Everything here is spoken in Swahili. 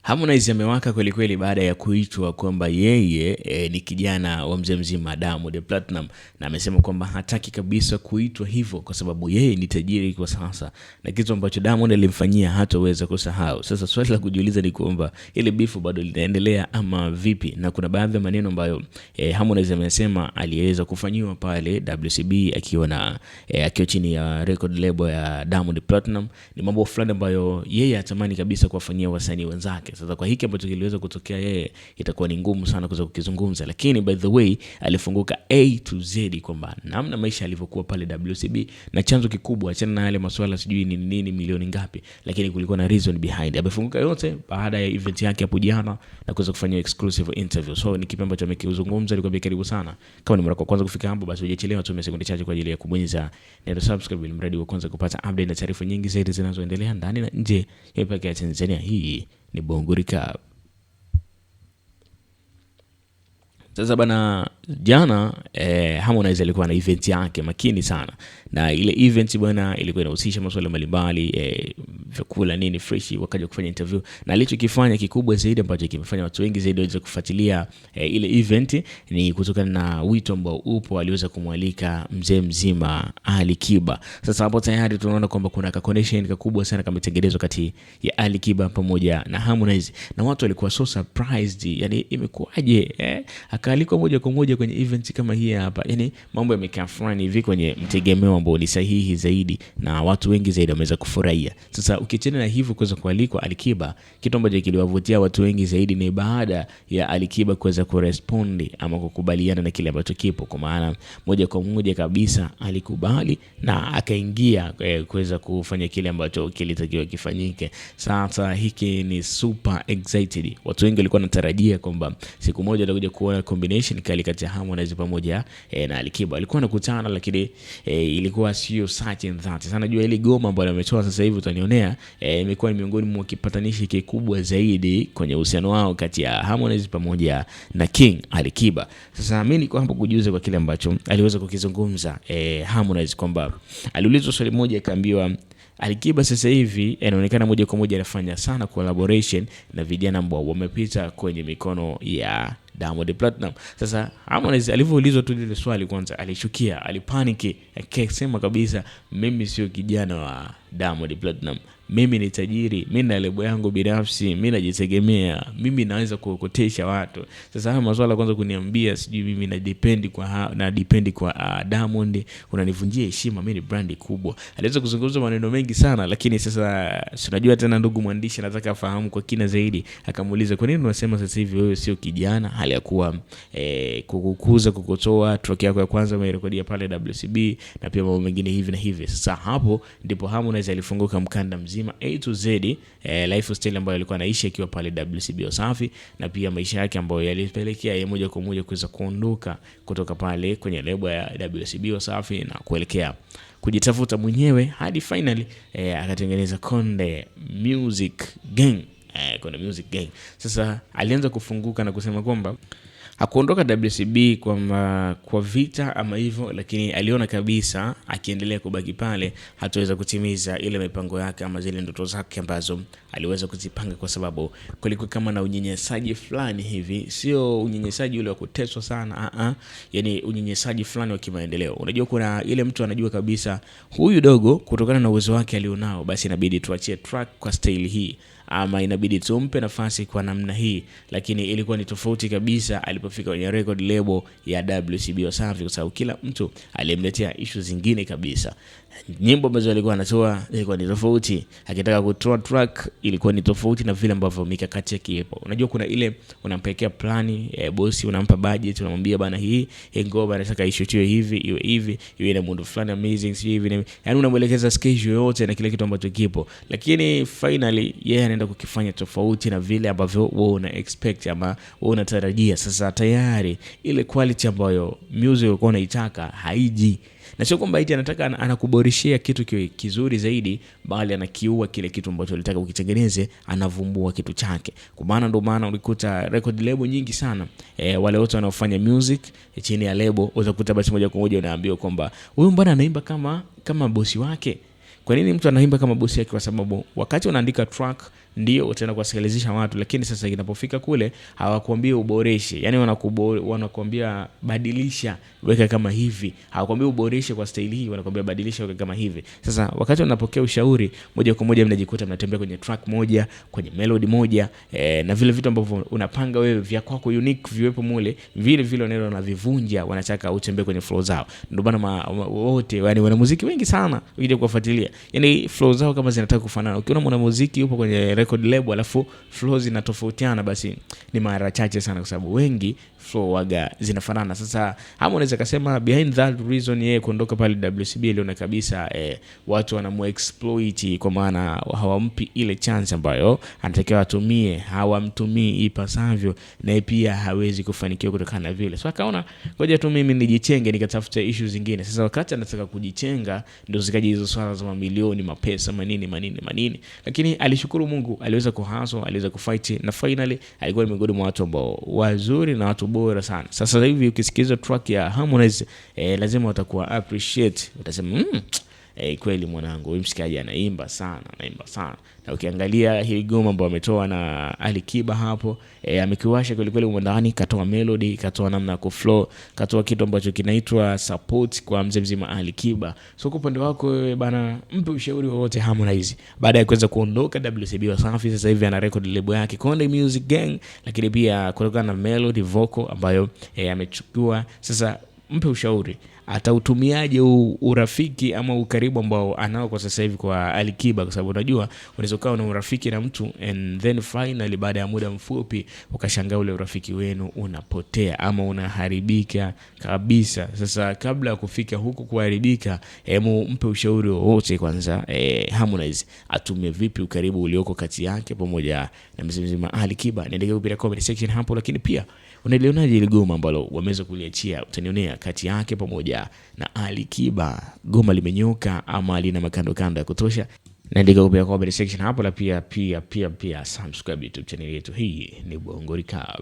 Harmonize amewaka kweli kweli baada ya kuitwa kwamba yeye ni kijana wa mzee mzima Diamond Platinum, na amesema kwamba hataki kabisa kuitwa hivyo kwa sababu yeye ni tajiri kwa sasa, na kitu ambacho Diamond alimfanyia hataweza kusahau. Sasa swali la kujiuliza ni kwamba ile bifu bado linaendelea ama vipi? Na kuna baadhi ya maneno ambayo Harmonize amesema aliweza kufanyiwa pale WCB akiwa chini ya record label ya Diamond Platinum. Ni mambo fulani ambayo yeye hatamani kabisa kuwafanyia wasanii wenzake. Sasa kwa hiki ambacho kiliweza kutokea yeye, itakuwa ni ngumu sana kuweza kukizungumza, lakini by the way alifunguka A to Z kwamba namna maisha yalivyokuwa pale WCB, na chanzo kikubwa achana na yale masuala sijui ni nini milioni ngapi, lakini kulikuwa na reason behind. Amefunguka yote baada ya event yake hapo jana na kuweza kufanya exclusive interview. So ni kipi ambacho amekizungumza, nikwambia karibu sana. Kama ni mara kwa kwanza kufika hapo, basi hujachelewa, tumia sekunde chache kwa ajili ya kubonyeza neno subscribe ili mradi wa kwanza kupata update na taarifa nyingi zaidi zinazoendelea ndani na nje ya mipaka ya Tanzania. Hii ni Bongo Recap. Sasa bana, jana Harmonize alikuwa na event yake makini sana, na ile event bwana ilikuwa inahusisha masuala mbalimbali, vyakula nini fresh, wakaja kufanya interview, na alichokifanya kikubwa zaidi ambacho kimefanya watu wengi zaidi waweze kufuatilia ile event ni kutokana na wito ambao upo, aliweza kumwalika mzee mzima Ali Kiba. Sasa hapo tayari tunaona kwamba kuna connection kubwa sana kametengenezwa kati ya Ali Kiba pamoja na Harmonize, na watu walikuwa so surprised, yani imekuaje akaalikwa moja kwa moja kwenye event kama hii hapa. Yani mambo yamekaa fulani hivi kwenye mtegemeo ambao ni sahihi zaidi, na watu wengi zaidi wameweza kufurahia. Sasa ukiachana na hivyo kuweza kualikwa Ali Kiba, kitu ambacho kiliwavutia watu wengi zaidi ni baada ya Ali Kiba kuweza kurespond ama kukubaliana na kile ambacho kipo, kwa maana moja kwa moja kabisa alikubali na akaingia kuweza kufanya kile ambacho kilitakiwa kifanyike. Sasa hiki ni super excited. Watu wengi walikuwa wanatarajia kwamba siku moja tutakuja kuona combination kali kati ya Harmonize pamoja na Ali Kiba. Alikuwa anakutana, lakini ilikuwa sio such and that. Sana jua ile goma ambayo ametoa sasa hivi utanionea, imekuwa ni miongoni mwa kipatanishi kikubwa zaidi kwenye uhusiano wao kati ya Harmonize pamoja na King Ali Kiba. Sasa mimi niko hapo kujuza kwa kile ambacho aliweza kukizungumza Harmonize, kwamba aliulizwa swali moja akaambiwa Ali Kiba sasa hivi inaonekana moja kwa moja anafanya sana collaboration na vijana ambao wamepita kwenye mikono ya Diamond Platinum. Sasa Harmonize alivyoulizwa tu ile swali, kwanza alishukia, alipaniki, akasema kabisa mimi sio kijana wa Diamond Platinum, mimi ni tajiri, mimi na lebo yangu binafsi, mimi najitegemea, mimi naweza kuokotesha watu. Sasa haya maswala kwanza kuniambia sijui mimi na depend kwa Diamond, unanivunjia heshima, mimi ni brandi kubwa. Aliweza kuzungumza maneno mengi sana, lakini sasa unajua tena ndugu mwandishi anataka afahamu kwa kina zaidi. Akamuuliza, kwa nini unasema sasa hivi wewe sio kijana, hali ya kuwa kukukuza kukotoa track yako ya kwanza umerekodia pale WCB na pia mambo mengine hivi na hivi. Sasa hapo ndipo Harmonize alifunguka mkanda mzima A to Z, lifestyle ambayo alikuwa anaishi akiwa pale WCB Wasafi, na pia maisha yake ambayo yalipelekea yeye moja kwa moja kuweza kuondoka kutoka pale kwenye lebo ya WCB Wasafi na kuelekea kujitafuta mwenyewe hadi finally akatengeneza Konde Music Gang. Konde Music Gang. Sasa alianza kufunguka na kusema kwamba hakuondoka WCB kwa vita ama hivyo, lakini aliona kabisa akiendelea kubaki pale hataweza kutimiza ile mipango yake ama zile ndoto zake ambazo aliweza kuzipanga, kwa sababu kulikuwa kama na unyenyesaji fulani hivi, sio unyenyesaji ule wa kuteswa sana, yani unyenyesaji fulani wa kimaendeleo. Unajua kuna ile mtu anajua kabisa huyu dogo kutokana na uwezo wake alionao, basi inabidi tuachie track kwa style hii, ama inabidi tumpe nafasi kwa namna hii, lakini ilikuwa ni tofauti kabisa alipofika kwenye record label ya WCB Wasafi, kwa sababu kila mtu alimletea issues zingine kabisa. Nyimbo ambazo alikuwa anatoa ilikuwa ni tofauti, akitaka kutoa track ilikuwa ni tofauti na vile ambavyo mikakati yake ipo. Unajua kuna ile unampekea plani, bosi unampa budget, unamwambia bana hii ngoma nataka ishutiwe hivi, iwe hivi, iwe na muundo fulani amazing hivi, yani unamuelekeza schedule yote na kile kitu ambacho kipo, lakini finally yeye anaenda kukifanya tofauti na vile ambavyo wewe una expect ama wewe unatarajia. Sasa tayari ile quality ambayo music ulikuwa unaitaka haiji, na sio kwamba eti anataka anakuboreshia kitu kiwe kizuri zaidi, bali anakiua kile kitu ambacho alitaka ukitengeneze, anavumbua kitu chake. Kwa maana ndio maana ulikuta record label nyingi sana wale wote wanaofanya music chini ya label utakuta basi moja kwa moja unaambiwa kwamba huyu mbona anaimba kama bosi wake. Kwa nini mtu anaimba kama bosi yake? Kwa sababu wakati unaandika track ndio utaenda kuwasikilizisha watu, lakini sasa inapofika kule hawakuambia uboreshe. Yani wanakuambia badilisha, weka kama hivi. Hawakuambia uboreshe kwa staili hii, wanakuambia badilisha, weka kama hivi. Sasa wakati unapokea ushauri, moja kwa moja mnajikuta mnatembea kwenye track moja, kwenye melody moja, na vile vitu ambavyo unapanga wewe vya kwako unique viwepo mule, vile vile wanavivunja, wanataka utembee kwenye flow zao. Ndio bana wote, yani wanamuziki wengi sana ukija kufuatilia, yani flow zao kama zinataka kufanana. Ukiona mwanamuziki yupo kwenye record label alafu flow zinatofautiana, basi ni mara chache sana, kwa sababu wengi flow waga zinafanana. Sasa hapo unaweza kusema behind that reason yeye kuondoka pale WCB aliona kabisa watu wanamuexploit, kwa maana hawampi ile chance ambayo anatakiwa atumie, hawamtumii ipasavyo, na pia hawezi kufanikiwa kutokana na vile. So akaona ngoja tu mimi nijichenge nikatafuta issues zingine. Sasa wakati anataka kujichenga ndio zikaja hizo swala za mamilioni, mapesa, manini, lakini alishukuru Mungu, aliweza kuhustle, aliweza kufight, na finally alikuwa ni miongoni mwa watu ambao wazuri na watu bora sana. Sasa hivi ukisikiza track ya Harmonize lazima utakuwa appreciate, utasema kweli mwanangu huyu mshikaji anaimba sana. Na ukiangalia hili goma ambao ametoa na Ali Kiba hapo, amekiwasha kweli kweli ndani, katoa melody, katoa namna ya kuflow, katoa kitu ambacho kinaitwa support kwa mzee mzima Ali Kiba. So kwa upande wako wewe bana, mpe ushauri wowote Harmonize baada ya kuweza kuondoka WCB Wasafi. Sasa hivi ana record label yake Konde Music Gang, lakini pia kutokana na melody vocal ambayo amechukua. Sasa mpe ushauri, atautumiaje urafiki ama ukaribu ambao anao kwa sasa hivi kwa Ali Kiba, kwa sababu unajua unaweza kuwa na urafiki na mtu and then finally baada ya muda mfupi ukashangaa ule urafiki wenu unapotea ama unaharibika kabisa. Sasa kabla ya kufika huko kuharibika, mpe ushauri wowote kwanza Harmonize atumie vipi ukaribu ulioko kati yake pamoja na mzima Ali Kiba. Niendelee kupitia comment section hapo, lakini pia unalionaje ile goma ambalo wameweza kuliachia, utanionea kati yake pamoja na Ali Kiba, goma limenyoka ama lina makando ya kutosha? Naandika kupitia comment section hapo, la pia subscribe YouTube channel yetu. Hii ni Bongo Recap.